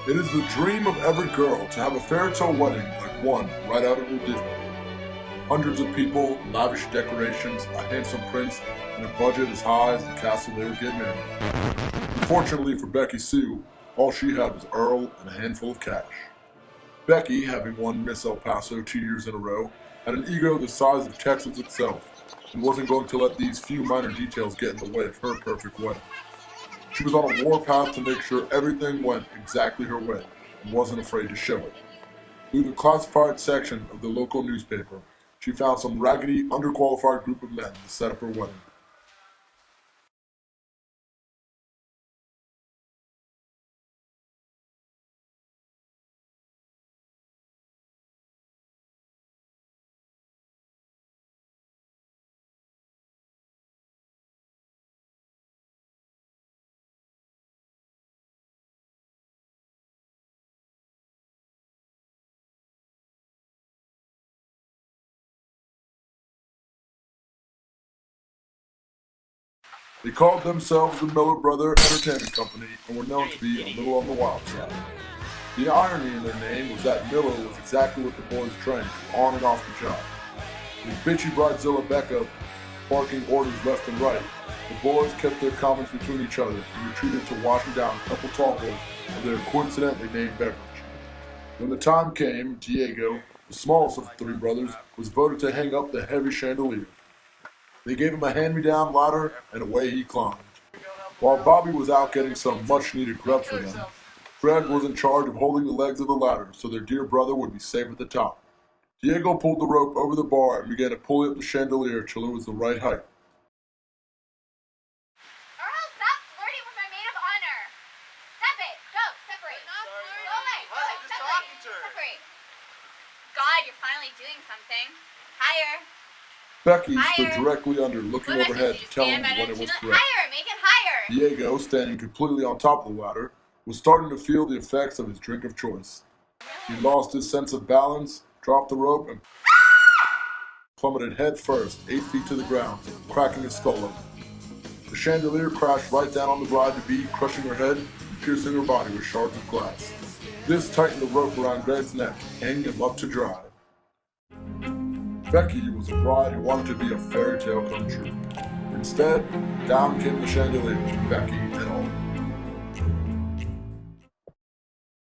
It is the dream of every girl to have a fairy tale wedding like one right out of the Disney. Hundreds of people, lavish decorations, a handsome prince, and a budget as high as the castle they would get married. Unfortunately for Becky Sue, all she had was Earl and a handful of cash. Becky, having won Miss El Paso 2 years in a row, had an ego the size of Texas itself and wasn't going to let these few minor details get in the way of her perfect wedding. She was on a warpath to make sure everything went exactly her way and wasn't afraid to show it. Through the classified section of the local newspaper, she found some raggedy, underqualified group of men to set up her wedding. They called themselves the Miller Brother Entertainment Company and were known to be a little on the wild side. The irony in their name was that Miller was exactly what the boys trained, on and off the job. With bitchy bridezilla Becca barking orders left and right, the boys kept their comments between each other and retreated to washing down a couple tall boys of their coincidentally named beverage. When the time came, Diego, the smallest of the three brothers, was voted to hang up the heavy chandelier. They gave him a hand-me-down ladder, and away he climbed. While Bobby was out getting some much-needed grub for them, Fred was in charge of holding the legs of the ladder so their dear brother would be safe at the top. Diego pulled the rope over the bar and began to pull up the chandelier till it was the right height. Earl, stop flirting with my maid of honor! Stop it! Go, separate! Go away! Go away! Separate! God, you're finally doing something. Higher! Becky stood directly under, looking overhead to tell him when it was correct. Higher! Make it higher! Diego, standing completely on top of the ladder, was starting to feel the effects of his drink of choice. He lost his sense of balance, dropped the rope, and plummeted head first, 8 feet to the ground, cracking his skull open. The chandelier crashed right down on the bride-to-be, crushing her head and piercing her body with shards of glass. This tightened the rope around Greg's neck, hanging him up to dry. Becky was a bride who wanted to be a fairy tale come true. Instead, down came the chandelier, Becky and